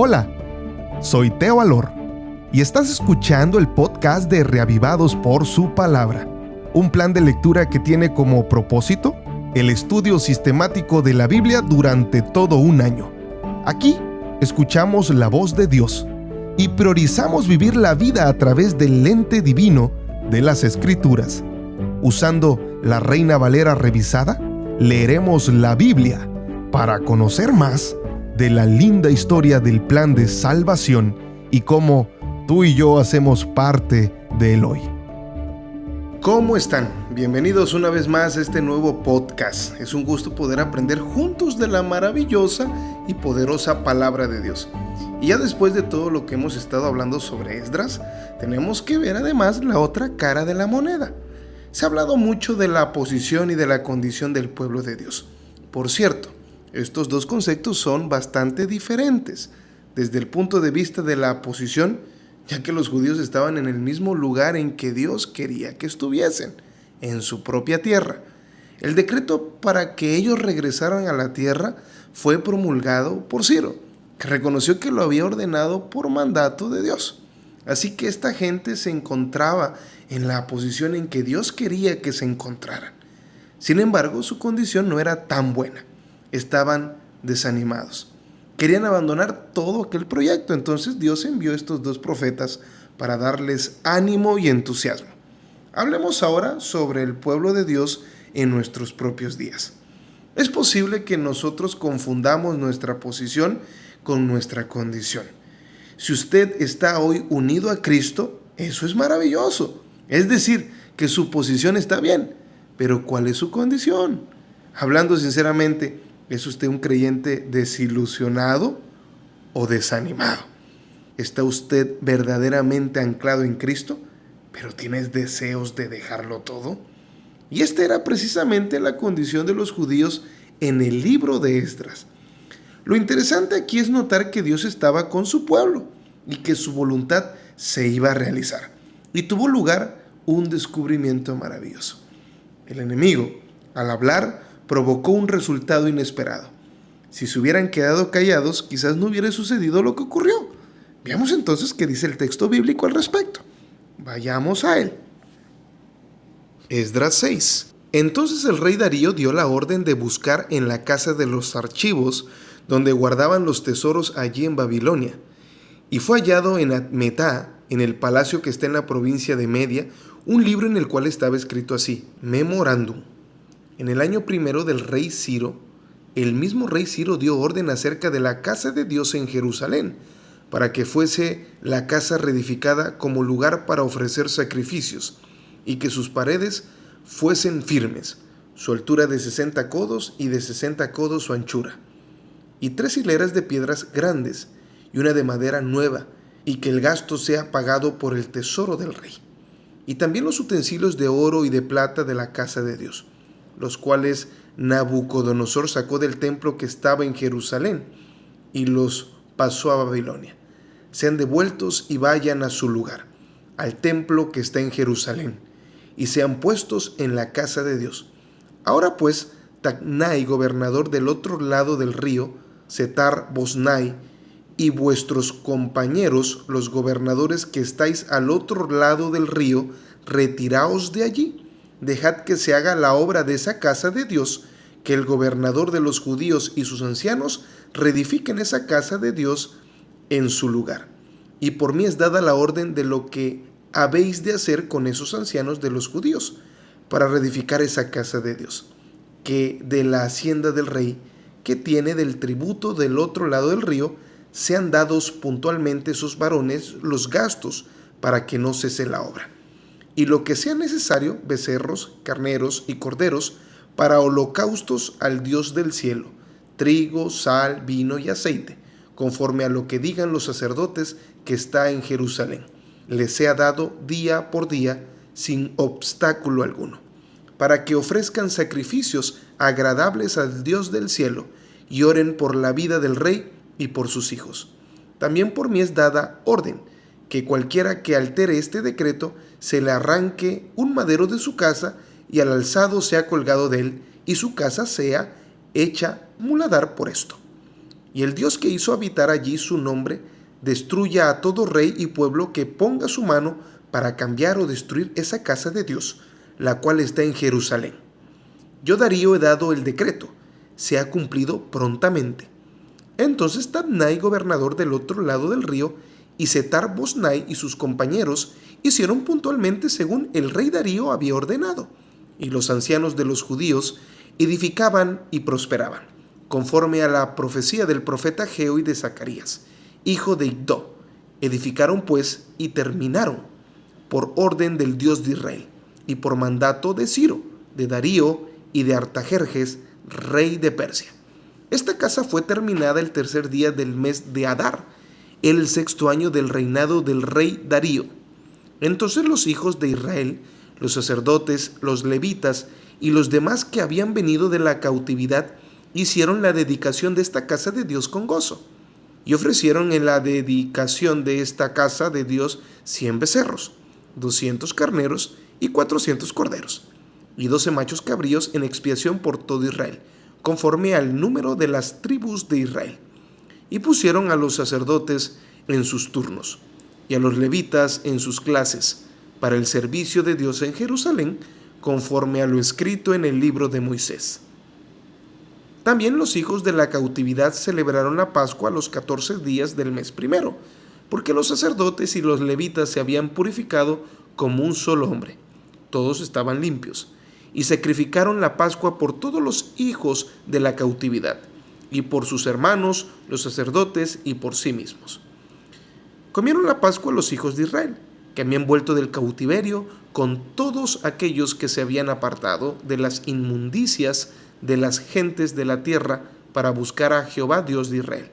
Hola, soy Teo Alor y estás escuchando el podcast de Reavivados por su Palabra, un plan de lectura que tiene como propósito el estudio sistemático de la Biblia durante todo un año. Aquí escuchamos la voz de Dios y priorizamos vivir la vida a través del lente divino de las Escrituras. Usando la Reina Valera revisada, leeremos la Biblia para conocer más de la linda historia del plan de salvación y cómo tú y yo hacemos parte de él hoy. ¿Cómo están? Bienvenidos una vez más a este nuevo podcast. Es un gusto poder aprender juntos de la maravillosa y poderosa palabra de Dios. Y ya después de todo lo que hemos estado hablando sobre Esdras, tenemos que ver además la otra cara de la moneda. Se ha hablado mucho de la posición y de la condición del pueblo de Dios. Por cierto, estos dos conceptos son bastante diferentes desde el punto de vista de la posición, ya que los judíos estaban en el mismo lugar en que Dios quería que estuviesen, en su propia tierra. El decreto para que ellos regresaran a la tierra fue promulgado por Ciro, que reconoció que lo había ordenado por mandato de Dios. Así que esta gente se encontraba en la posición en que Dios quería que se encontraran. Sin embargo, su condición no era tan buena. Estaban desanimados. Querían abandonar todo aquel proyecto. Entonces Dios envió estos dos profetas para darles ánimo y entusiasmo. Hablemos ahora sobre el pueblo de Dios en nuestros propios días. Es posible que nosotros confundamos nuestra posición con nuestra condición. Si usted está hoy unido a Cristo, eso es maravilloso. Es decir, que su posición está bien, pero ¿cuál es su condición? Hablando sinceramente, ¿es usted un creyente desilusionado o desanimado? ¿Está usted verdaderamente anclado en Cristo, pero tienes deseos de dejarlo todo? Y esta era precisamente la condición de los judíos en el libro de Esdras. Lo interesante aquí es notar que Dios estaba con su pueblo y que su voluntad se iba a realizar. Y tuvo lugar un descubrimiento maravilloso. El enemigo, al hablar, provocó un resultado inesperado. Si se hubieran quedado callados, quizás no hubiera sucedido lo que ocurrió. Veamos entonces qué dice el texto bíblico al respecto. Vayamos a él. Esdras 6. Entonces el rey Darío dio la orden de buscar en la casa de los archivos, donde guardaban los tesoros allí en Babilonia. Y fue hallado en Admetá, en el palacio que está en la provincia de Media, un libro en el cual estaba escrito así: Memorándum. En el año primero del rey Ciro, el mismo rey Ciro dio orden acerca de la casa de Dios en Jerusalén, para que fuese la casa reedificada como lugar para ofrecer sacrificios, y que sus paredes fuesen firmes, su altura de 60 codos y de 60 codos su anchura, y 3 hileras de piedras grandes, y una de madera nueva, y que el gasto sea pagado por el tesoro del rey. Y también los utensilios de oro y de plata de la casa de Dios, los cuales Nabucodonosor sacó del templo que estaba en Jerusalén y los pasó a Babilonia, sean devueltos y vayan a su lugar, al templo que está en Jerusalén, y sean puestos en la casa de Dios. Ahora pues, Tatnai, gobernador del otro lado del río, Setar-Bosnai, y vuestros compañeros, los gobernadores que estáis al otro lado del río, retiraos de allí. Dejad que se haga la obra de esa casa de Dios, que el gobernador de los judíos y sus ancianos reedifiquen esa casa de Dios en su lugar. Y por mí es dada la orden de lo que habéis de hacer con esos ancianos de los judíos, para reedificar esa casa de Dios, que de la hacienda del rey, que tiene del tributo del otro lado del río, sean dados puntualmente esos varones los gastos, para que no cese la obra. Y lo que sea necesario, becerros, carneros y corderos, para holocaustos al Dios del cielo, trigo, sal, vino y aceite, conforme a lo que digan los sacerdotes que está en Jerusalén, les sea dado día por día, sin obstáculo alguno, para que ofrezcan sacrificios agradables al Dios del cielo, y oren por la vida del rey y por sus hijos. También por mí es dada orden, que cualquiera que altere este decreto se le arranque un madero de su casa y al alzado sea colgado de él, y su casa sea hecha muladar por esto. y el Dios que hizo habitar allí su nombre destruya a todo rey y pueblo que ponga su mano para cambiar o destruir esa casa de Dios, la cual está en Jerusalén. Yo, Darío, he dado el decreto, se ha cumplido prontamente. Entonces Tadnai, gobernador del otro lado del río, y Setar-Bosnai y sus compañeros hicieron puntualmente según el rey Darío había ordenado, y los ancianos de los judíos edificaban y prosperaban, conforme a la profecía del profeta Ageo y de Zacarías, hijo de Iddo. Edificaron pues y terminaron, por orden del Dios de Israel, y por mandato de Ciro, de Darío y de Artajerjes, rey de Persia. Esta casa fue terminada el tercer día del mes de Adar, el sexto año del reinado del rey Darío. Entonces los hijos de Israel, los sacerdotes, los levitas y los demás que habían venido de la cautividad, hicieron la dedicación de esta casa de Dios con gozo, y ofrecieron en la dedicación de esta casa de Dios 100 becerros, 200 carneros y 400 corderos, y 12 machos cabríos en expiación por todo Israel, conforme al número de las tribus de Israel. Y pusieron a los sacerdotes en sus turnos, y a los levitas en sus clases, para el servicio de Dios en Jerusalén, conforme a lo escrito en el libro de Moisés. También los hijos de la cautividad celebraron la Pascua a los 14 días del mes primero, porque los sacerdotes y los levitas se habían purificado como un solo hombre. Todos estaban limpios, y sacrificaron la Pascua por todos los hijos de la cautividad, y por sus hermanos, los sacerdotes, y por sí mismos. Comieron la Pascua los hijos de Israel, que habían vuelto del cautiverio, con todos aquellos que se habían apartado de las inmundicias de las gentes de la tierra para buscar a Jehová Dios de Israel.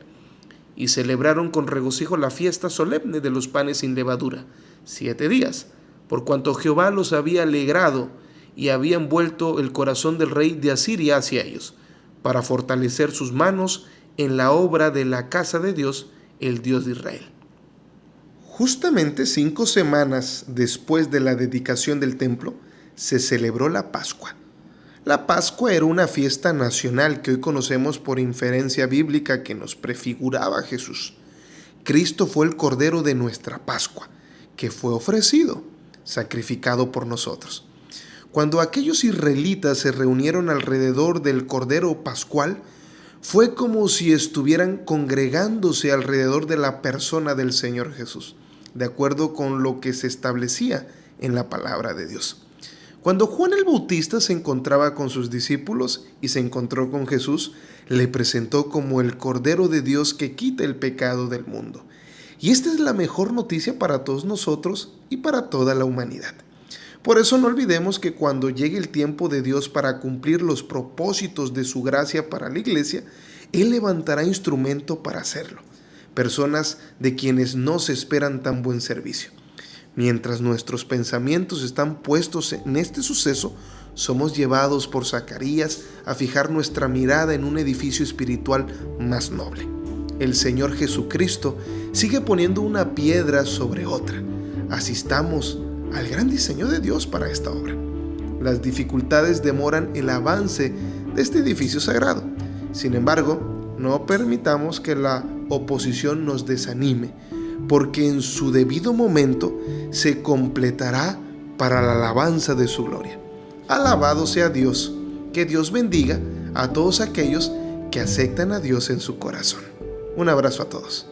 Y celebraron con regocijo la fiesta solemne de los panes sin levadura, 7 días, por cuanto Jehová los había alegrado, y habían vuelto el corazón del rey de Asiria hacia ellos, para fortalecer sus manos en la obra de la casa de Dios, el Dios de Israel. Justamente 5 semanas después de la dedicación del templo, se celebró la Pascua. La Pascua era una fiesta nacional que hoy conocemos por inferencia bíblica que nos prefiguraba a Jesús. Cristo fue el Cordero de nuestra Pascua, que fue ofrecido, sacrificado por nosotros. Cuando aquellos israelitas se reunieron alrededor del Cordero Pascual, fue como si estuvieran congregándose alrededor de la persona del Señor Jesús, de acuerdo con lo que se establecía en la palabra de Dios. Cuando Juan el Bautista se encontraba con sus discípulos y se encontró con Jesús, le presentó como el Cordero de Dios que quita el pecado del mundo. Y esta es la mejor noticia para todos nosotros y para toda la humanidad. Por eso no olvidemos que cuando llegue el tiempo de Dios para cumplir los propósitos de su gracia para la iglesia, Él levantará instrumento para hacerlo. Personas de quienes no se esperan tan buen servicio. Mientras nuestros pensamientos están puestos en este suceso, somos llevados por Zacarías a fijar nuestra mirada en un edificio espiritual más noble. El Señor Jesucristo sigue poniendo una piedra sobre otra. Asistamos al gran diseño de Dios para esta obra. Las dificultades demoran el avance de este edificio sagrado. Sin embargo, no permitamos que la oposición nos desanime, porque en su debido momento se completará para la alabanza de su gloria. Alabado sea Dios. Que Dios bendiga a todos aquellos que aceptan a Dios en su corazón. Un abrazo a todos.